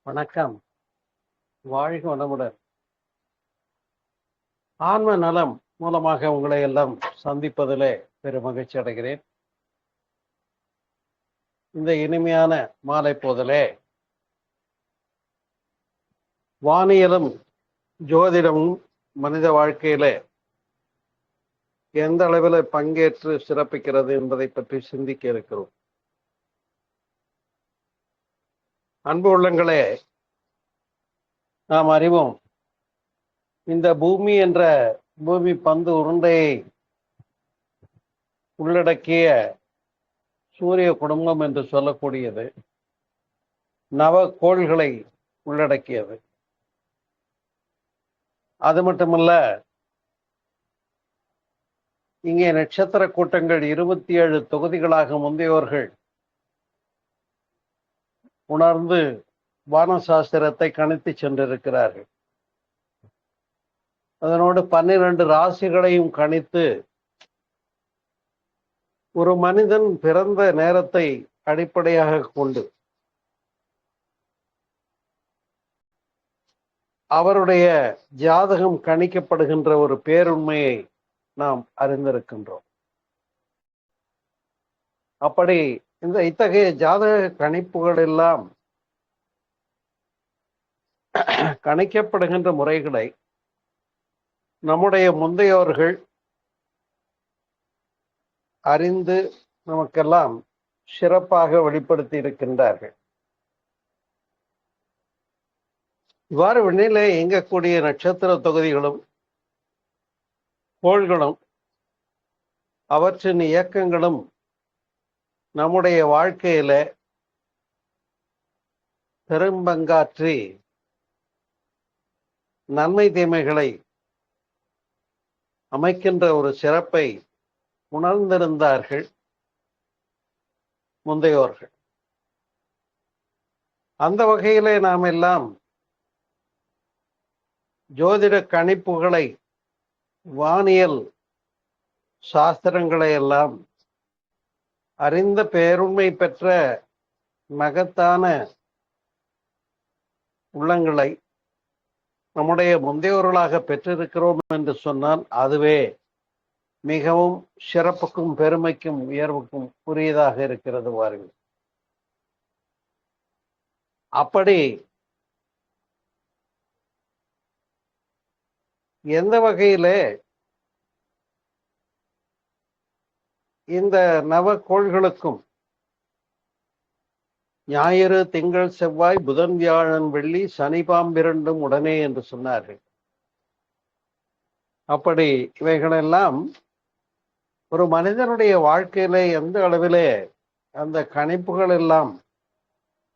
வணக்கம். வாழ்க வளமுடன். ஆன்ம நலம் மூலமாக உங்களை எல்லாம் சந்திப்பதிலே பெரும் மகிழ்ச்சி அடைகிறேன். இந்த இனிமையான மாலை போதிலே வானியலும் ஜோதிடமும் மனித வாழ்க்கையிலே எந்த அளவில் பங்கேற்று சிறப்பிக்கிறது என்பதை பற்றி சிந்திக்க இருக்கிறோம். அன்பு உள்ளங்களே, நாம் அறிவோம், இந்த பூமி என்ற பூமி பந்து உருண்டையை உள்ளடக்கிய சூரிய குடும்பம் என்று சொல்லக்கூடியது நவக்கோள்களை உள்ளடக்கியது. அது மட்டுமல்ல, இங்கே நட்சத்திர கூட்டங்கள் 27 தொகுதிகளாக முந்தையோர்கள் உணர்ந்து வானசாஸ்திரத்தை கணித்து சென்றிருக்கிறார்கள். அதனோடு 12 ராசிகளையும் கணித்து ஒரு மனிதன் பிறந்த நேரத்தை அடிப்படையாக கொண்டு அவருடைய ஜாதகம் கணிக்கப்படுகின்ற ஒரு பேருண்மையை நாம் அறிந்திருக்கின்றோம். அப்படி இத்தகைய ஜாதக கணிப்புகள் எல்லாம் கணிக்கப்படுகின்ற முறைகளை நம்முடைய முந்தையோர்கள் அறிந்து நமக்கெல்லாம் சிறப்பாக வெளிப்படுத்தி இருக்கின்றார்கள். இவ்வாறு விண்ணிலே இயங்கக்கூடிய நட்சத்திர தொகுதிகளும் கோள்களும் அவற்றின் இயக்கங்களும் நம்முடைய வாழ்க்கையில பெரும்பங்காற்றி நன்மை தீமைகளை அமைக்கின்ற ஒரு சிறப்பை உணர்ந்திருந்தார்கள் முந்தையோர்கள். அந்த வகையிலே நாம் எல்லாம் ஜோதிட கணிப்புகளை, வானியல் சாஸ்திரங்களை எல்லாம் அறிந்த பேருண்மை பெற்ற மகத்தான உள்ளங்களை நம்முடைய முந்தையோர்களாக பெற்றிருக்கிறோம் என்று சொன்னால் அதுவே மிகவும் சிறப்புக்கும் பெருமைக்கும் உயர்வுக்கும் உரியதாக இருக்கிறது. வாருங்கள், அப்படி எந்த வகையிலே இந்த நவக்கோள்களுக்கும் ஞாயிறு, திங்கள், செவ்வாய், புதன், வியாழன், வெள்ளி, சனி, பாம்பிரண்டும் உடனே என்று சொன்னார்கள். அப்படி இவைகளெல்லாம் ஒரு மனிதனுடைய வாழ்க்கையிலே எந்த அளவிலே அந்த கணிப்புகள் எல்லாம்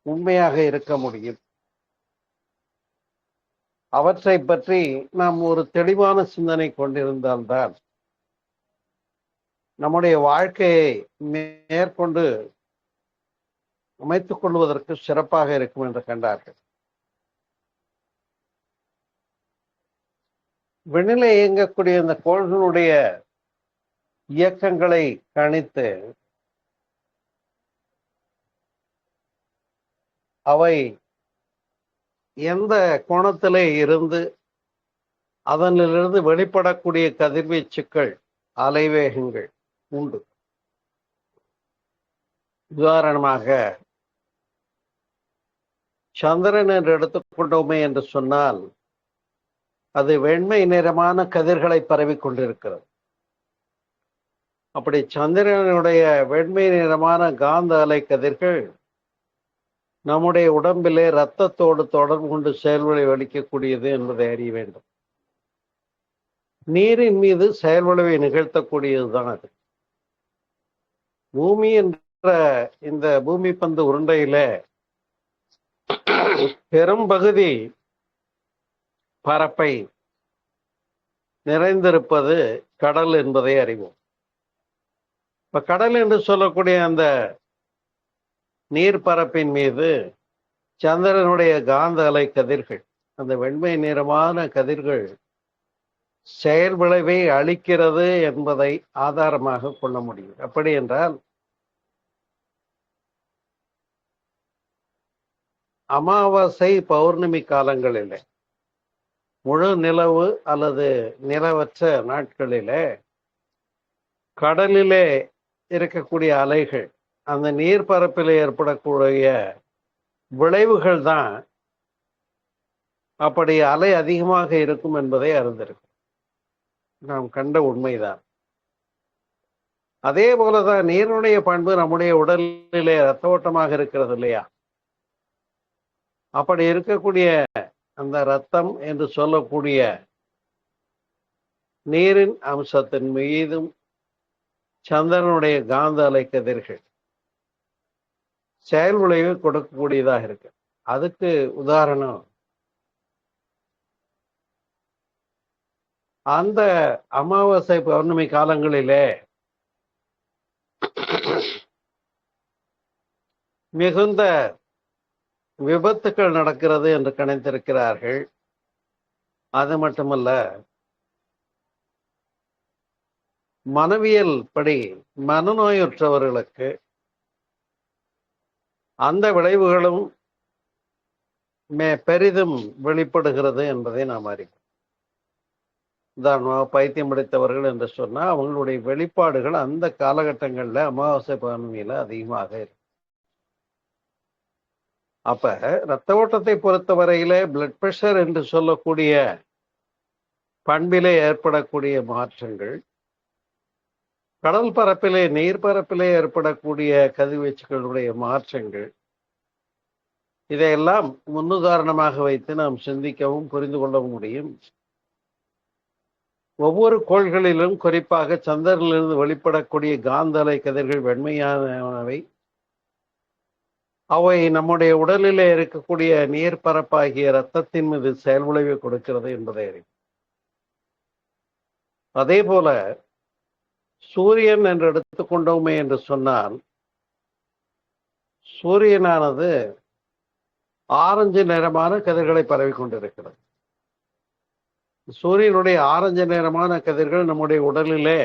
உண்மையாக இருக்க முடியும், அவற்றை பற்றி நாம் ஒரு தெளிவான சிந்தனை கொண்டிருந்தால்தான் நம்முடைய வாழ்க்கையை மேற்கொண்டு அமைத்துக் கொள்வதற்கு சிறப்பாக இருக்கும் என்று கண்டார்கள். விண்ணிலே இயங்கக்கூடிய இந்த கோள்களுடைய இயக்கங்களை கணித்து அவை எந்த கோணத்திலே இருந்து அதனிலிருந்து வெளிப்படக்கூடிய கதிர்வீச்சுக்கள், அலைவேகங்கள் உண்டு. உதாரணமாக சந்திரன் என்று எடுத்துக்கொண்டோமே என்று சொன்னால் அது வெண்மை நிறமான கதிர்களை பரவி கொண்டிருக்கிறது. அப்படி சந்திரனுடைய வெண்மை நிறமான காந்த அலை கதிர்கள் நம்முடைய உடம்பிலே இரத்தத்தோடு தொடர்பு கொண்டு செயல்விளைவு அளிக்கக்கூடியது என்பதை அறிய வேண்டும். நீரின் மீது செயல்விளைவை நிகழ்த்தக்கூடியதுதான் அது. பூமி என்ற இந்த பூமி பந்து உருண்டையில பெரும் பகுதி பரப்பை நிறைந்திருப்பது கடல் என்பதை அறிவோம். இப்ப கடல் என்று சொல்லக்கூடிய அந்த நீர்ப்பரப்பின் மீது சந்திரனுடைய காந்த அலை கதிர்கள், அந்த வெண்மை நிறமான கதிர்கள் செயல் விளைவை அளிக்கிறது என்பதை ஆதாரமாக கொள்ள முடியும். அப்படி என்றால் அமாவாசை பௌர்ணமி காலங்களிலே, முழு நிலவு அல்லது நிலவற்ற நாட்களிலே கடலிலே இருக்கக்கூடிய அலைகள், அந்த நீர்ப்பரப்பில் ஏற்படக்கூடிய விளைவுகள் தான் அப்படி அலை அதிகமாக இருக்கும் என்பதை அறிந்திருக்கும். நாம் கண்ட உண்மைதான். அதே போலதான் நீரினுடைய பண்பு நம்முடைய உடலிலே ரத்த ஓட்டமாக இருக்கிறது இல்லையா? அப்படி இருக்கக்கூடிய அந்த ரத்தம் என்று சொல்லக்கூடிய நீரின் அம்சத்தின் மீதும் சந்திரனுடைய காந்த அலை கதிர்கள் செயல் விளைவு கொடுக்கக்கூடியதாக இருக்கு. அதுக்கு உதாரணம், அந்த அமாவாசை பௌர்ணமி காலங்களிலே மிகுந்த விபத்துக்கள் நடக்கிறது என்று கணித்திருக்கிறார்கள். அது மட்டுமல்ல, மனவியல் படி மனநோயுற்றவர்களுக்கு அந்த விளைவுகளும் பெரிதும் வெளிப்படுகிறது என்பதை நாம் அறிவோம். உதாரணமாக பைத்தியம் பிடித்தவர்கள் என்று சொன்னால் அவங்களுடைய வெளிப்பாடுகள் அந்த காலகட்டங்களில் அமாவாசை பௌர்ணமியில அதிகமாக இருக்கும். அப்ப இரத்த ஓட்டத்தை பொறுத்தவரையில பிளட் பிரஷர் என்று சொல்லக்கூடிய பண்பிலே ஏற்படக்கூடிய மாற்றங்கள், கடல் பரப்பிலே நீர்பரப்பிலே ஏற்படக்கூடிய கதிர்வீச்சுகளுடைய மாற்றங்கள், இதையெல்லாம் முன்னுதாரணமாக வைத்து நாம் சிந்திக்கவும் புரிந்து கொள்ளவும் முடியும். ஒவ்வொரு கோள்களிலும் குறிப்பாக சந்திரனிலிருந்து வெளிப்படக்கூடிய காந்த அலை கதிர்கள் வெண்மையானவை. அவை நம்முடைய உடலிலே இருக்கக்கூடிய நீர்ப்பரப்பாகிய இரத்தத்தின் மீது செயல் விளைவை கொடுக்கிறது என்பதை அறியும். அதே போல சூரியன் என்று எடுத்துக்கொண்டோமே என்று சொன்னால், சூரியனானது ஆரஞ்சு நிறமான கதிர்களை பரவி கொண்டிருக்கிறது. சூரியனுடைய ஆரஞ்சு நிறமான கதிர்கள் நம்முடைய உடலிலே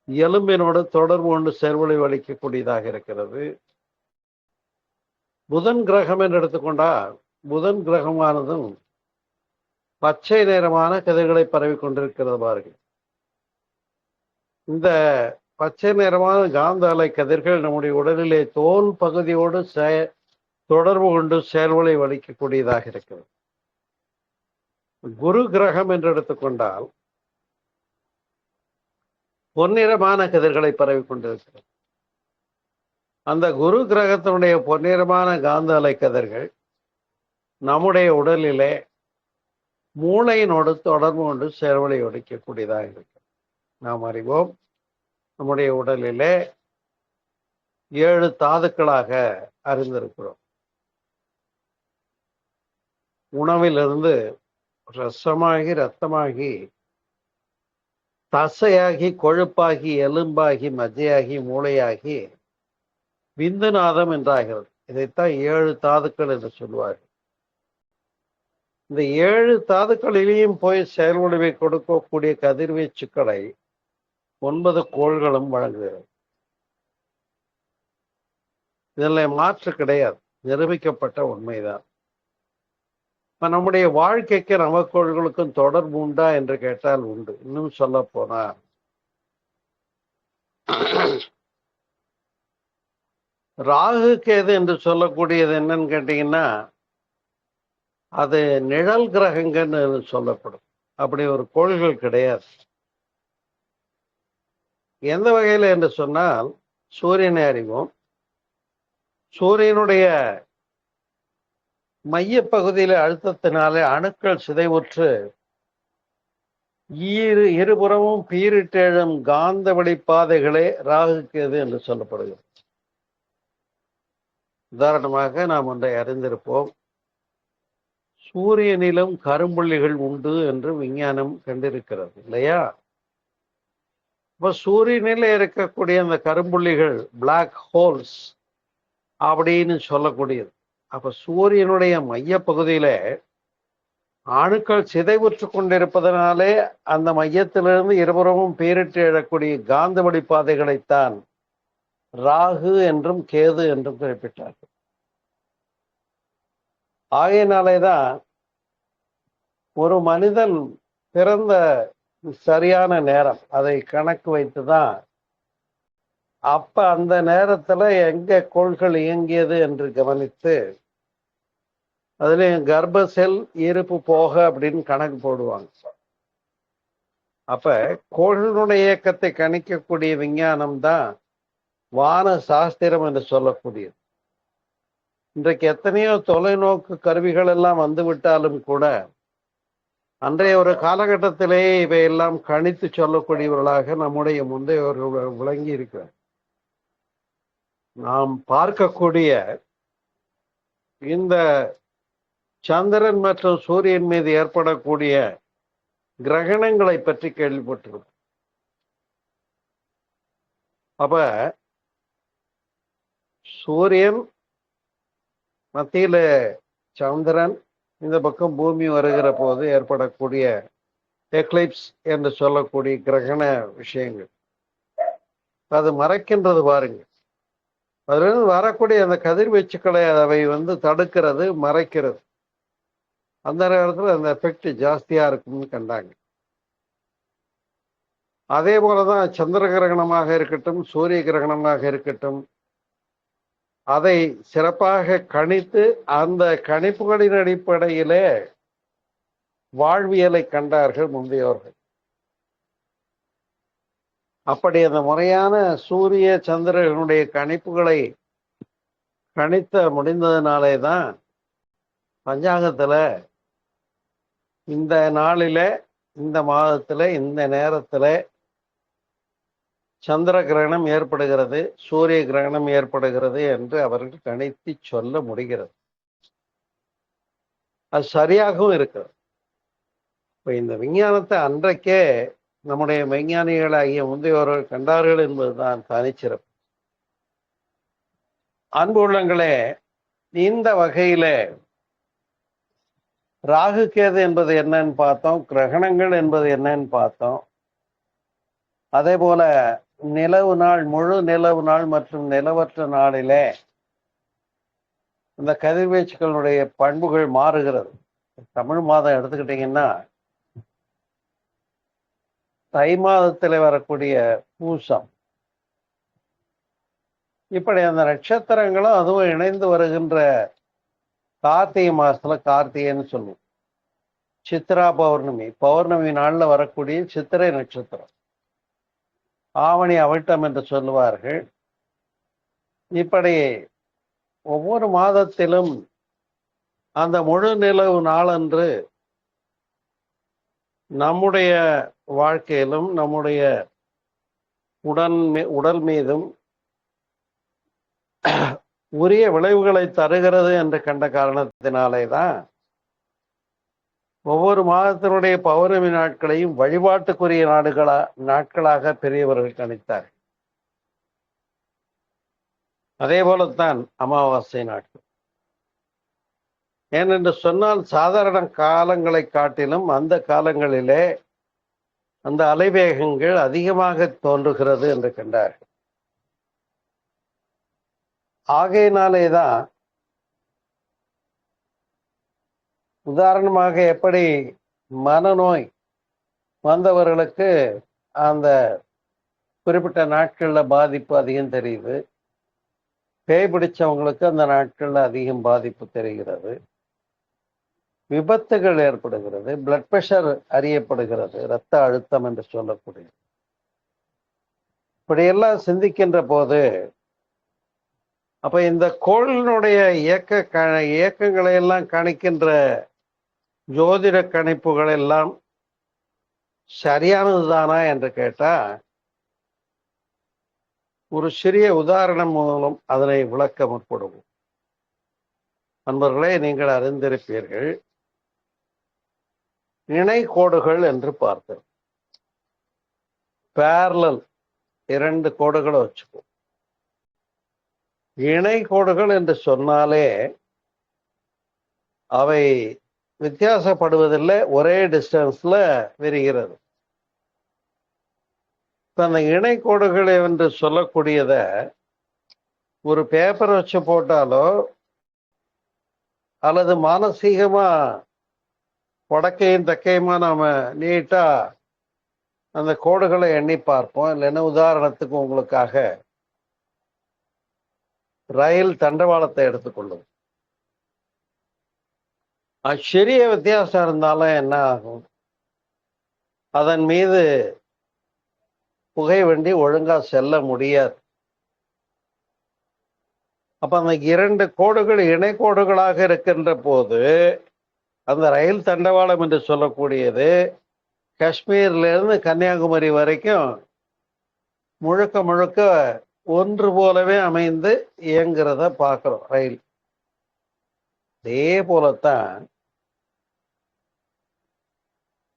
எலும்பினோடு தொடர்பு கொண்டு செயல்விளைவு அளிக்கக்கூடியதாக இருக்கிறது. புதன் கிரகம் என்று எடுத்துக்கொண்டால், புதன் கிரகமானதும் பச்சை நிறமான கதிர்களை பரவி கொண்டிருக்கிறது பாருங்கள். இந்த பச்சை நிறமான காந்த அலை கதிர்கள் நம்முடைய உடலிலே தோல் பகுதியோடு தொடர்பு கொண்டு செயல்விளைவு அளிக்கக்கூடியதாக இருக்கிறது. குரு கிரகம் என்று எடுத்துக்கொண்டால் பொன்னிறமான கதிர்களை பரவி கொண்டிருக்கிறது. அந்த குரு கிரகத்தினுடைய பொன்னிறமான காந்த அலை கதிர்கள் நம்முடைய உடலிலே மூளையினோடு தொடர்பு கொண்டு செயல்விளைவு அளிக்கக்கூடியதாக இருக்கிறது. நாம் அறிவோம், நம்முடைய உடலிலே 7 தாதுக்களாக அறிந்திருக்கிறோம். உணவிலிருந்து ரசமாகி, இரத்தமாகி, தசையாகி, கொழுப்பாகி, எலும்பாகி, மஜ்ஜையாகி, மூளையாகி, விந்துநாதம் என்றாகிறது. இதைத்தான் 7 தாதுக்கள் என்று சொல்வார்கள். இந்த 7 தாதுக்களிலேயும் போய் செயல்விளைவை கொடுக்கக்கூடிய கதிர்வீச்சுக்களை 9 கோள்களும் வழங்குகிறது. இதில் மாற்று கிடையாது, நிரூபிக்கப்பட்ட உண்மைதான். இப்ப நம்முடைய வாழ்க்கைக்கு நவக்கோள்களுக்கும் தொடர்பு உண்டா என்று கேட்டால் உண்டு. இன்னும் சொல்ல போனா, ராகு கேது என்று சொல்லக்கூடியது என்னன்னு கேட்டீங்கன்னா, அது நிழல் கிரகங்கன்னு சொல்லப்படும். அப்படி ஒரு கோள்கள் கிடையாது. எந்த வகையில் என்று சொன்னால், சூரியனை அறிவோம். சூரியனுடைய மைய பகுதியில் அழுத்தத்தினாலே அணுக்கள் சிதைவுற்று இருபுறமும் பீரிட்டு எழும் காந்த வழிப்பாதைகளே ராகு கேது என்று சொல்லப்படுகிறது. உதாரணமாக நாம் ஒன்றை அறிந்திருப்போம். சூரியனிலும் கரும்புள்ளிகள் உண்டு என்று விஞ்ஞானம் கண்டிருக்கிறது இல்லையா? இப்ப சூரியனில் இருக்கக்கூடிய அந்த கரும்புள்ளிகள் பிளாக் ஹோல்ஸ் அப்படின்னு சொல்லக்கூடியது. அப்ப சூரியனுடைய மைய பகுதியில அணுக்கள் சிதைவுற்று கொண்டிருப்பதனாலே அந்த மையத்திலிருந்து இருபுறமும் பேரிட்டு எழக்கூடிய காந்த வழிப்பாதைகளைத்தான் ராகு என்றும் கேது என்றும் குறிப்பிட்டார்கள். ஆகையினாலேதான் ஒரு மனிதன் பிறந்த சரியான நேரம் அதை கணக்கு வைத்துதான் அப்ப அந்த நேரத்துல எங்க கோள்கள் இயங்கியது என்று கவனித்து அதுல கர்ப்ப செல் இருப்பு போக அப்படின்னு கணக்கு போடுவாங்க. அப்ப கோள்களுடைய இயக்கத்தை கணிக்கக்கூடிய விஞ்ஞானம் தான் வான சாஸ்திரம் என்று சொல்லக்கூடியது. இன்றைக்கு எத்தனையோ தொலைநோக்கு கருவிகள் எல்லாம் வந்து விட்டாலும் கூட அன்றைய ஒரு காலகட்டத்திலே இவையெல்லாம் கணித்து சொல்லக்கூடியவர்களாக நம்முடைய முந்தையவர்கள் விளங்கி இருக்கிறார். நாம் பார்க்கக்கூடிய இந்த சந்திரன் மற்றும் சூரியன் மீது ஏற்படக்கூடிய கிரகணங்களை பற்றி கேள்விப்பட்டிருக்கோம். அப்ப சூரியன் மத்தியில சந்திரன், இந்த பக்கம் பூமி வருகிற போது ஏற்படக்கூடிய எக்லிப்ஸ் என்று சொல்லக்கூடிய கிரகண விஷயங்கள் அது மறைக்கின்றது பாருங்க. அதுல இருந்து வரக்கூடிய அந்த கதிர்வீச்சுக்களை அவை தடுக்கிறது, மறைக்கிறது. அந்த நேரத்தில் அந்த எஃபெக்ட் ஜாஸ்தியா இருக்கும்னு கண்டாங்க. அதே போலதான் சந்திர கிரகணமாக இருக்கட்டும், சூரிய கிரகணமாக இருக்கட்டும், அதை சிறப்பாக கணித்து அந்த கணிப்புகளின் அடிப்படையிலே வாழ்வியலை கண்டார்கள் முந்தையோர்கள். அப்படி அந்த முறையான சூரிய சந்திரனுடைய கணிப்புகளை கணித்த முடிந்ததுனாலே தான் பஞ்சாங்கத்துல இந்த நாளில, இந்த மாதத்துல, இந்த நேரத்துல சந்திர கிரகணம் ஏற்படுகிறது, சூரிய கிரகணம் ஏற்படுகிறது என்று அவர்கள் கணித்து சொல்ல முடிகிறது. அது சரியாகவும் இருக்கிறது. இப்ப இந்த விஞ்ஞானத்தை அன்றைக்கே நம்முடைய விஞ்ஞானிகளாகிய முந்தையோர்கள் கண்டார்கள் என்பதுதான் தனிச்சிறப்பு. அன்பு உள்ளங்களே, இந்த வகையில ராகு கேது என்பது என்னன்னு பார்த்தோம், கிரகணங்கள் என்பது என்னன்னு பார்த்தோம். அதே போல நிலவு நாள், முழு நிலவு நாள் மற்றும் நிலவற்ற நாளிலே இந்த கதிர்வீச்சுகளுடைய பண்புகள் மாறுகிறது. தமிழ் மாதம் எடுத்துக்கிட்டீங்கன்னா தை மாதத்தில் வரக்கூடிய பூசம், இப்படி அந்த நட்சத்திரங்களும் அதுவும் இணைந்து வருகின்ற கார்த்திகை மாசத்துல கார்த்திகைன்னு சொல்லுவோம். சித்ரா பௌர்ணமி, பௌர்ணமி நாள்ல வரக்கூடிய சித்திரை நட்சத்திரம், ஆவணி அவிட்டம் என்று சொல்லுவார்கள். இப்படி ஒவ்வொரு மாதத்திலும் அந்த முழு நிலவு நாளன்று நம்முடைய வாழ்க்கையிலும் நம்முடைய உடல் மீதும் உரிய விளைவுகளை தருகிறது என்று கண்ட காரணத்தினாலே தான் ஒவ்வொரு மாதத்தினுடைய பௌர்ணமி நாட்களையும் வழிபாட்டுக்குரிய நாட்களாக பெரியவர்கள் கணித்தார். அதே போலத்தான் அமாவாசை நாட்கள். ஏனென்று சொன்னால் சாதாரண காலங்களை காட்டிலும் அந்த காலங்களிலே அந்த அலைவேகங்கள் அதிகமாக தோன்றுகிறது என்று கண்டார்கள். ஆகையினாலேதான் உதாரணமாக எப்படி மனநோய் வந்தவர்களுக்கு அந்த குறிப்பிட்ட நாட்கள்ல பாதிப்பு அதிகம் தெரியுது, பேய் பிடிச்சவங்களுக்கு அந்த நாட்கள்ல அதிகம் பாதிப்பு தெரிகிறது, விபத்துகள் ஏற்படுகிறது, பிளட் பிரஷர் அறியப்படுகிறது, இரத்த அழுத்தம் என்று சொல்லக்கூடிய. இப்படியெல்லாம் சிந்திக்கின்ற போது அப்ப இந்த கோளினுடைய இயக்கங்களை எல்லாம் கணிக்கின்ற ஜோதிட கணிப்புகள் எல்லாம் சரியானதுதானா என்று கேட்டா ஒரு சிறிய உதாரணம் மூலம் அதனை விளக்க முற்படுவோம். நண்பர்களே, நீங்கள் அறிந்திருப்பீர்கள், இணை கோடுகள் என்று பார்த்தோம். பேரலல், இரண்டு கோடுகளை வச்சுப்போம். இணை கோடுகள் என்று சொன்னாலே அவை வித்தியாசப்படுவதில்லை, ஒரே டிஸ்டன்ஸ்ல விரிகிறது. அந்த இணை கோடுகள் என்று சொல்லக்கூடியத ஒரு பேப்பர் வச்சு போட்டாலோ அல்லது மானசீகமா வடக்கையும் தெற்கையுமா நாம நீட்டா அந்த கோடுகளை எண்ணி பார்ப்போம். இல்லைன்னா உதாரணத்துக்கு உங்களுக்காக ரயில் தண்டவாளத்தை எடுத்துக்கொள்ளும். சிறிய வித்தியாசம் இருந்தாலும் என்ன ஆகும், அதன் மீது புகை வண்டி ஒழுங்கா செல்ல முடியாது. அப்ப அந்த இரண்டு கோடுகள் இணை கோடுகளாக இருக்கின்ற போது அந்த ரயில் தண்டவாளம் என்று சொல்லக்கூடியது காஷ்மீர்ல இருந்து கன்னியாகுமரி வரைக்கும் முழுக்க முழுக்க ஒன்று போலவே அமைந்து இயங்குறத பார்க்கிறோம் ரயில். அதே போலத்தான்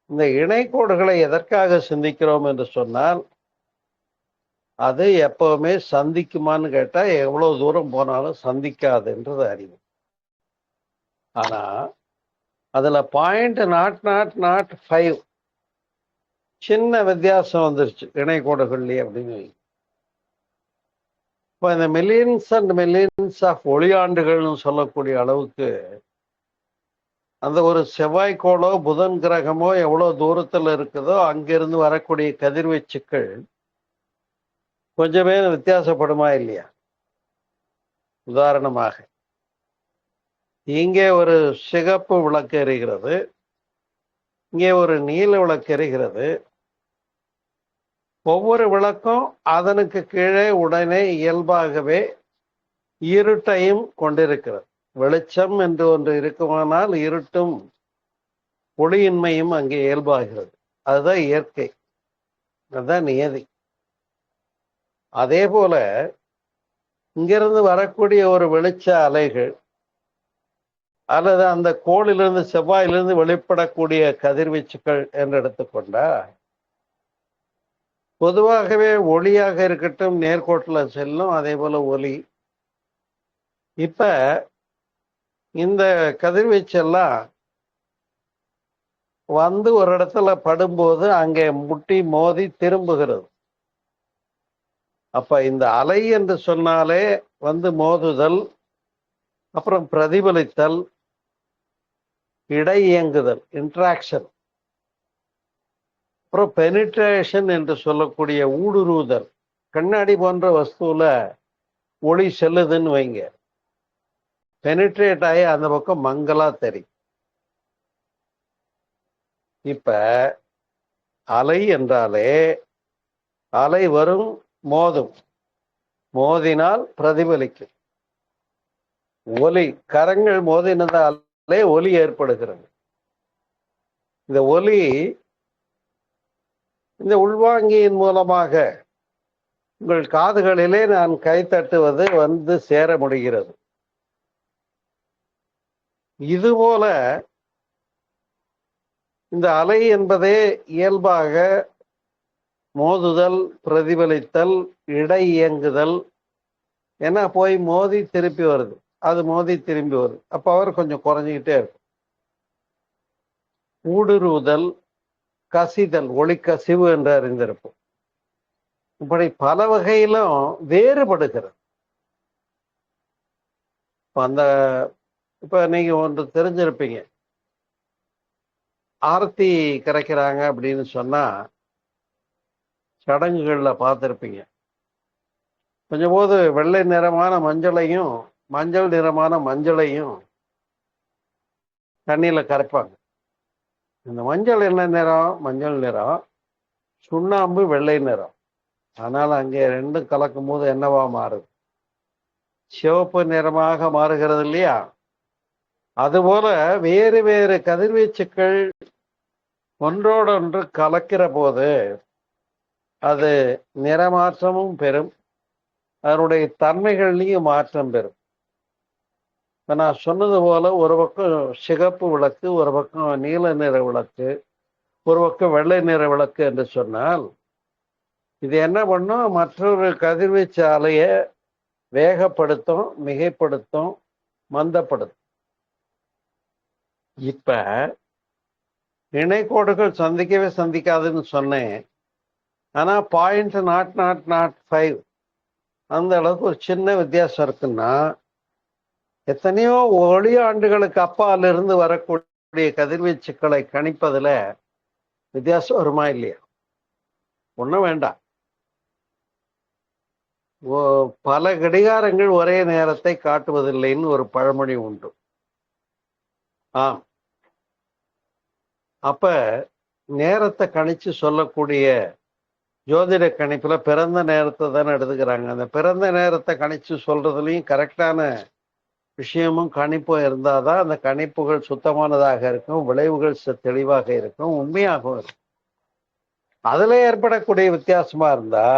இந்த இணைக்கோடுகளை எதற்காக சிந்திக்கிறோம் என்று சொன்னால், அது எப்பவுமே சந்திக்குமான்னு கேட்டா எவ்வளவு தூரம் போனாலும் சந்திக்காது என்றது அறிவு. ஆனா அதுல 0.005 சின்ன வித்தியாசம் வந்துருச்சு இணைக்கோடுகள்லயே அப்படின்னு. இப்போ இந்த மில்லியன்ஸ் அண்ட் மில்லியன்ஸ் ஆஃப் ஒளியாண்டுகள்னு சொல்லக்கூடிய அளவுக்கு அந்த ஒரு செவ்வாய்க்கோளோ புதன் கிரகமோ எவ்வளவு தூரத்துல இருக்குதோ அங்கிருந்து வரக்கூடிய கதிர்வீச்சுக்கள் கொஞ்சமே வித்தியாசப்படுமா இல்லையா? உதாரணமாக இங்கே ஒரு சிகப்பு விளக்கு எரிகிறது, இங்கே ஒரு நீல விளக்கு எரிகிறது. ஒவ்வொரு விளக்கும் அதனுக்கு கீழே உடனே இயல்பாகவே இருட்டையும் கொண்டிருக்கிறது. வெளிச்சம் என்று ஒன்று இருக்குமானால் இருட்டும் ஒளியின்மையும் அங்கே இயல்பாகிறது. அதுதான் இயற்கை, அதுதான் நியதி. அதே போல இங்கிருந்து வரக்கூடிய ஒரு வெளிச்ச அலைகள் அல்லது அந்த கோளிலிருந்து செவ்வாயிலிருந்து வெளிப்படக்கூடிய கதிர்வீச்சுக்கள் என்று எடுத்துக்கொண்டா, பொதுவாகவே ஒளியாக இருக்கட்டும் நேர்கோட்டில் செல்லும், அதே போல ஒளி. இப்ப இந்த கதிர்வீச்செல்லாம் வந்து ஒரு இடத்துல படும்போது அங்கே முட்டி மோதி திரும்புகிறது. அப்ப இந்த அலை என்று சொன்னாலே வந்து மோதுதல், அப்புறம் பிரதிபலித்தல், இடை இயங்குதல், இன்ட்ராக்ஷன், அப்புறம் பெனிட்ரேஷன் என்று சொல்லக்கூடிய ஊடுருவுதல். கண்ணாடி போன்ற வஸ்துல ஒளி செல்லுதுன்னு வைங்க, பெனிட்ரேட் ஆகி அந்த பக்கம் மங்களா தெரியும். இப்ப அலை என்றாலே அலை வரும், மோதும், மோதினால் பிரதிபலிக்கும். ஒலி, கரங்கள் மோதினதாலே ஒலி ஏற்படுகிறது. இந்த ஒலி இந்த உள்வாங்கியின் மூலமாக உங்கள் காதுகளிலே நான் கை தட்டுவது வந்து சேர முடிகிறது. இதுபோல இந்த அலை என்பதே இயல்பாக மோதுதல், பிரதிபலித்தல், இடை இயங்குதல் என போய் மோதி திருப்பி வருது, அது மோதி திரும்பி வருது. அப்ப அவர் கொஞ்சம் குறைஞ்சிக்கிட்டே இருக்கும். ஊடுருவுதல், கசிதல், ஒளிக்கசிவு என்று அறிந்திருப்போம். இப்படி பல வகையிலும் வேறுபடுகிறது. அந்த இப்ப நீங்க ஒன்று தெரிஞ்சிருப்பீங்க, ஆரத்தி கரைக்கிறாங்க அப்படின்னு சொன்னா சடங்குகள்ல பார்த்திருப்பீங்க. கொஞ்சம் போது வெள்ளை நிறமான மஞ்சளையும் மஞ்சள் நிறமான மஞ்சளையும் தண்ணியில கரைப்பாங்க. இந்த மஞ்சள் என்ன நிறம்? மஞ்சள் நிறம். சுண்ணாம்பு வெள்ளை நிறம். ஆனால் அங்கே ரெண்டும் கலக்கும் போது என்னவா மாறுது? சிவப்பு நிறமாக மாறுகிறது இல்லையா? அதுபோல வேறு வேறு கதிர்வீச்சுக்கள் ஒன்றோடொன்று கலக்கிற போது அது நிறமாற்றமும் பெறும், அதனுடைய தன்மைகள்லையும் மாற்றம் பெறும். இப்ப நான் சொன்னது போல ஒரு பக்கம் சிகப்பு விளக்கு, ஒரு பக்கம் நீல நிற விளக்கு, ஒரு பக்கம் வெள்ளை நிற விளக்கு என்று சொன்னால் இது என்ன பண்ணும்? மற்றொரு கதிர்வீச்சு அலைய வேகப்படுத்தும், மிகைப்படுத்தும், மந்தப்படுத்தும். இப்ப இணைக்கோடுகள் சந்திக்கவே சந்திக்காதுன்னு சொன்னேன். ஆனா 0.005 அந்த அளவுக்கு ஒரு சின்ன வித்தியாசம் இருக்குன்னா எத்தனையோ ஒளி ஆண்டுகளுக்கு அப்பால் இருந்து வரக்கூடிய கதிர்வீச்சுக்களை கணிப்பதுல வித்தியாசம் வருமா இல்லையா? ஒன்றும் வேண்டாம். பல கடிகாரங்கள் ஒரே நேரத்தை காட்டுவதில்லைன்னு ஒரு பழமொழி உண்டு. ஆம். அப்ப நேரத்தை கணிச்சு சொல்லக்கூடிய ஜோதிட கணிப்புல பிறந்த நேரத்தை தானே எடுத்துக்கிறாங்க. அந்த பிறந்த நேரத்தை கணிச்சு சொல்றதுலயும் கரெக்டான விஷயமும் கணிப்பும் இருந்தாதான் அந்த கணிப்புகள் சுத்தமானதாக இருக்கும், விளைவுகள் தெளிவாக இருக்கும், உண்மையாகவும் இருக்கும். அதுல ஏற்படக்கூடிய வித்தியாசமா இருந்தா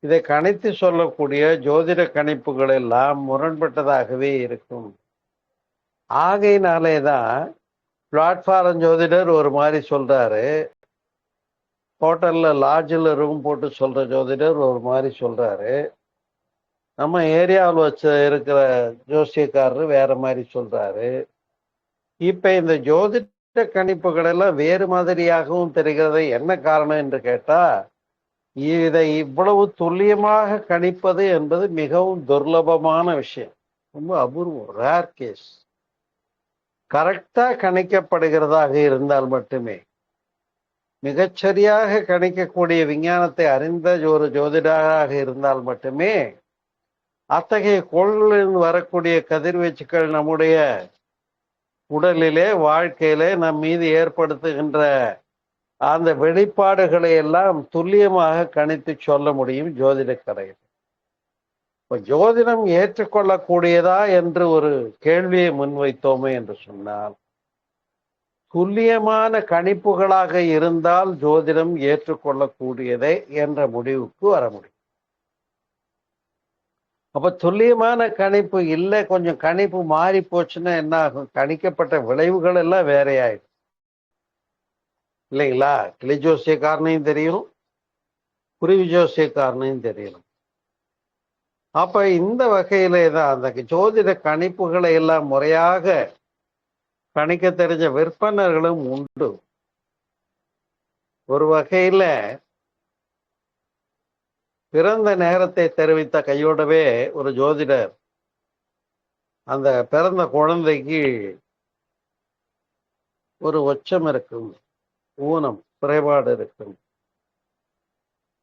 இதை கணித்து சொல்லக்கூடிய ஜோதிட கணிப்புகள் எல்லாம் முரண்பட்டதாகவே இருக்கும். ஆகையினாலேதான் பிளாட்ஃபாரம் ஜோதிடர் ஒரு மாதிரி சொல்றாரு, ஹோட்டல்ல லாட்ஜில் ரூம் போட்டு சொல்ற ஜோதிடர் ஒரு மாதிரி சொல்றாரு, நம்ம ஏரியாவில் வச்சு இருக்கிற ஜோசியக்காரரு வேற மாதிரி சொல்றாரு. இப்ப இந்த ஜோதிட கணிப்புகள் எல்லாம் வேறு மாதிரியாகவும் தெரிகிறது. என்ன காரணம் என்று கேட்டா, இதை இவ்வளவு துல்லியமாக கணிப்பது என்பது மிகவும் துர்லபமான விஷயம், ரொம்ப அபூர்வம், ரேர் கேஸ். கரெக்டா கணிக்கப்படுகிறதாக இருந்தால் மட்டுமே, மிகச்சரியாக கணிக்கக்கூடிய விஞ்ஞானத்தை அறிந்த ஒரு ஜோதிடராக இருந்தால் மட்டுமே அத்தகைய கோள்களில் வரக்கூடிய கதிர்வீச்சுக்கள் நம்முடைய உடலிலே, வாழ்க்கையிலே நம் மீது ஏற்படுத்துகின்ற அந்த வெளிப்பாடுகளை எல்லாம் துல்லியமாக கணித்து சொல்ல முடியும் ஜோதிட கலையில். இப்ப ஜோதிடம் ஏற்றுக்கொள்ளக்கூடியதா என்று ஒரு கேள்வியை முன்வைத்தோமே என்று சொன்னால், துல்லியமான கணிப்புகளாக இருந்தால் ஜோதிடம் ஏற்றுக்கொள்ளக்கூடியதே என்ற முடிவுக்கு வர முடியும். அப்ப துல்லியமான கணிப்பு இல்லை, கொஞ்சம் கணிப்பு மாறி போச்சுன்னா என்ன ஆகும்? கணிக்கப்பட்ட விளைவுகள் எல்லாம் வேறையாயிடும் இல்லைங்களா? கிளி ஜோசியக்காரனையும் தெரியும், குருவி ஜோசியக்காரனையும் தெரியணும். அப்ப இந்த வகையிலே தான் அந்த ஜோதிட கணிப்புகளை எல்லாம் முறையாக கணிக்க தெரிஞ்ச விற்பனர்களும் உண்டு. ஒரு வகையில பிறந்த நேரத்தை தெரிவித்த கையோடவே ஒரு ஜோதிடர் அந்த பிறந்த குழந்தைக்கு ஒரு உச்சம் இருக்கும், ஊனம் குறைபாடு இருக்கும்,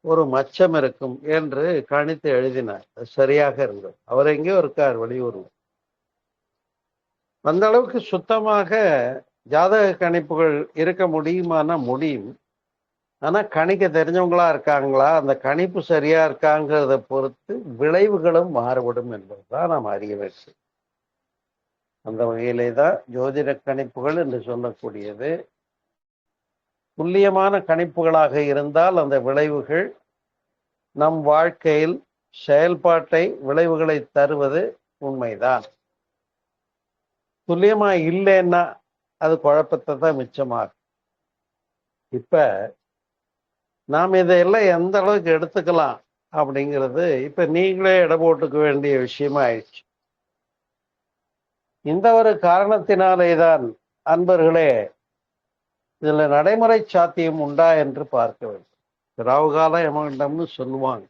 ஒரு மச்சம் இருக்கும் என்று கணித்து எழுதினார். அது சரியாக இருந்தது. அவர் எங்கேயோ இருக்கார் வெளியூர். அந்த அளவுக்கு சுத்தமாக ஜாதக கணிப்புகள் இருக்க முடியுமானா முடியும். ஆனா கணிக்க தெரிஞ்சவங்களா இருக்காங்களா, அந்த கணிப்பு சரியா இருக்காங்கிறத பொறுத்து விளைவுகளும் மாறுபடும் என்பதுதான் நாம் அறிய வேண்டும். அந்த வகையிலே தான் ஜோதிட கணிப்புகள் என்று சொல்லக்கூடியது துல்லியமான கணிப்புகளாக இருந்தால் அந்த விளைவுகள் நம் வாழ்க்கையில் செயல்பாட்டை விளைவுகளை தருவது உண்மைதான். துல்லியமா இல்லைன்னா அது குழப்பத்தை தான் மிச்சமாகும். இப்ப நாம் இதையெல்லாம் எந்த அளவுக்கு எடுத்துக்கலாம் அப்படிங்கிறது இப்ப நீங்களே எடை போட்டுக்க வேண்டிய விஷயமா ஆயிடுச்சு. இந்த ஒரு காரணத்தினாலே தான் அன்பர்களே, இதுல நடைமுறை சாத்தியம் உண்டா என்று பார்க்க வேண்டும். ராவுகால யமகண்டம்னு சொல்லுவாங்க.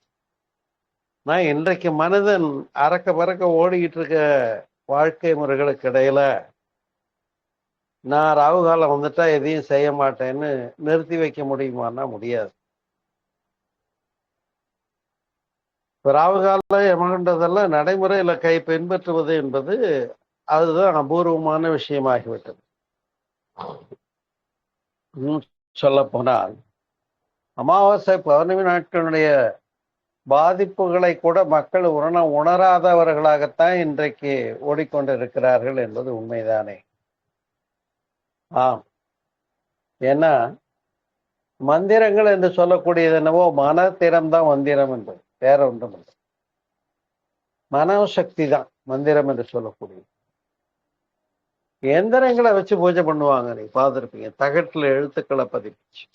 நான் இன்றைக்கு மனிதன் அறக்க பறக்க ஓடிக்கிட்டு இருக்க வாழ்க்கை முறைகளுக்கு இடையில நான் ராவுகாலம் வந்துட்டா எதையும் செய்ய மாட்டேன்னு நிறுத்தி வைக்க முடியுமான்னா முடியாது. ராவுகால யமகண்டதெல்லாம் நடைமுறையில பின்பற்றுவது என்பது அதுதான் அபூர்வமான விஷயமாகிவிட்டது. சொல்ல போனால் அமாவாசை பௌர்ணமி நாட்களுடைய பாதிப்புகளை கூட மக்கள் உணராதவர்களாகத்தான் இன்றைக்கு ஓடிக்கொண்டிருக்கிறார்கள் என்பது உண்மைதானே? ஆம். ஏன்னா மந்திரங்கள் என்று சொல்லக்கூடியது என்னவோ மனத்திறம்தான் மந்திரம் என்பது, வேற ஒன்றும் இல்லை. மனசக்தி தான் மந்திரம் என்று சொல்லக்கூடியது. எந்திரங்களை வச்சு பூஜை பண்ணுவாங்க, நீ பார்த்துருப்பீங்க, தகட்டுல எழுத்துக்களை பதிப்பிச்சு.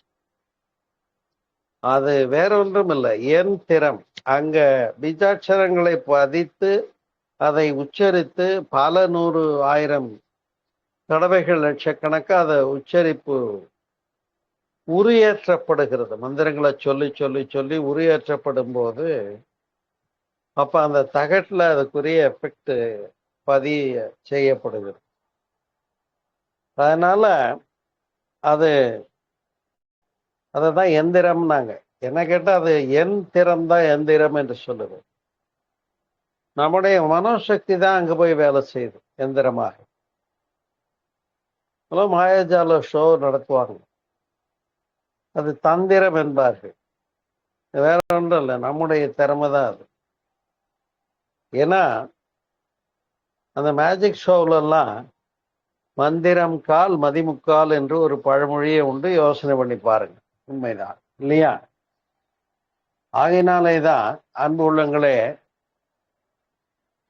அது வேற ஒன்றும் இல்லை, எந்திரம். அங்க பீஜாட்சரங்களை பதித்து அதை உச்சரித்து பல 100 1000 தடவைகள் லட்சக்கணக்கா அதை உச்சரிப்பு உருயேற்றப்படுகிறது. மந்திரங்களை சொல்லி சொல்லி சொல்லி உருயேற்றப்படும் போது அப்ப அந்த தகட்டுல அதுக்குரிய எஃபெக்ட் பதிய செய்யப்படுகிறது. அதனால அது அதைதான் எந்திரம்னாங்க. என்ன கேட்டா அது என் திறம் தான் எந்திரம் என்று சொல்லுது. நம்முடைய மனோசக்தி தான் அங்க போய் வேலை செய்யுது எந்திரமாக. மாயாஜால ஷோ நடத்துவாங்க, அது தந்திரம் என்பார்கள். வேற ஒன்றும் இல்லை, நம்முடைய திறமை தான் அது. ஏன்னா அந்த மேஜிக் ஷோவிலெல்லாம் மந்திரம் கால் மதிமுக்கால் என்று ஒரு பழமொழியே உண்டு. யோசனை பண்ணி பாருங்க, உண்மைதான் இல்லையா? ஆகையினாலே தான் அன்பு உள்ளங்களே,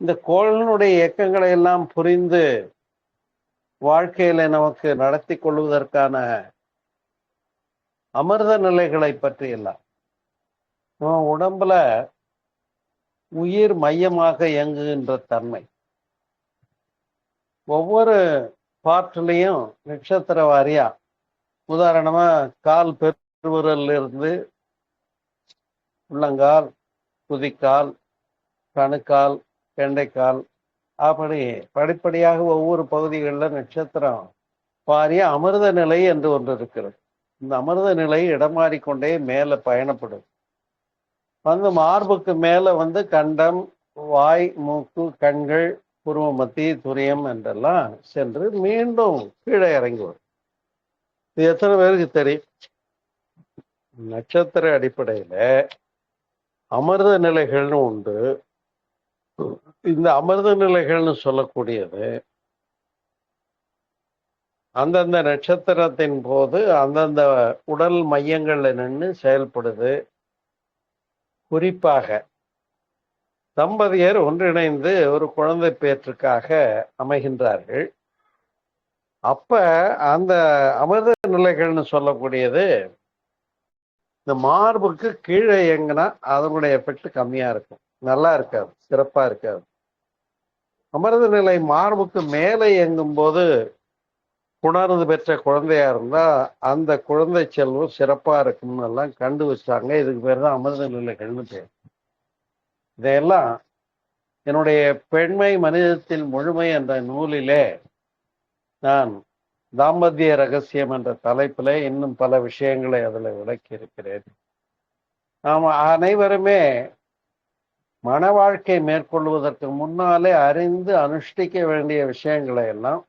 இந்த கோள்களுடைய இயக்கங்களை எல்லாம் புரிந்து வாழ்க்கையில நமக்கு நடத்தி கொள்வதற்கான அமிர்த நிலைகளை பற்றி எல்லாம், நம்ம உடம்புல உயிர் மையமாக இயங்குகின்ற தன்மை, ஒவ்வொரு பார்ட்லையும் நட்சத்திர வாரியா, உதாரணமா கால் பெருவிரல்ல இருந்து உள்ளங்கால், குதிக்கால், கணுக்கால், கெண்டைக்கால், அப்படி படிப்படியாக ஒவ்வொரு பகுதிகளில் நட்சத்திரம் வாரியா அமிர்த நிலை என்று ஒன்று இருக்கிறது. இந்த அமிர்த நிலை இடமாறிக்கொண்டே மேல பயணப்படும். வந்து மார்புக்கு மேல வந்து கண்டம், வாய், மூக்கு, கண்கள், புருவ மத்தி, துரியம் என்றெல்லாம் சென்று மீண்டும் கீழே இறங்கி வரும். இது எத்தனை பேருக்கு தெரியும்? நட்சத்திர அடிப்படையில அமிர்த நிலைகள்னு உண்டு. இந்த அமிர்த நிலைகள்னு சொல்லக்கூடியது அந்தந்த நட்சத்திரத்தின் போது அந்தந்த உடல் மையங்கள்ல நின்று செயல்படுது. குறிப்பாக தம்பதியர் ஒன்றிணைந்து ஒரு குழந்தை பேற்றுக்காக அமைகின்றார்கள். அப்ப அந்த அமிர்த நிலைகள்னு சொல்லக்கூடியது இந்த மார்புக்கு கீழே இயங்கினா அதனுடைய எஃபெக்ட் கம்மியா இருக்கும், நல்லா இருக்காது, சிறப்பா இருக்காது. அமிர்த நிலை மார்புக்கு மேலே இயங்கும் போது உணர்ந்து பெற்ற குழந்தையா இருந்தா அந்த குழந்தை செல்வம் சிறப்பா இருக்கும்னு எல்லாம் கண்டு வச்சாங்க. இதுக்கு பேர் தான் அமிர்த நிலைகள்னு பேர். இதையெல்லாம் என்னுடைய பெண்மை மனிதத்தில் முழுமை என்ற நூலிலே நான் தாம்பத்திய ரகசியம் என்ற தலைப்பில் இன்னும் பல விஷயங்களை அதில் விளக்கி இருக்கிறேன். நாம் அனைவருமே மன வாழ்க்கை மேற்கொள்வதற்கு முன்னாலே அறிந்து அனுஷ்டிக்க வேண்டிய விஷயங்களை எல்லாம்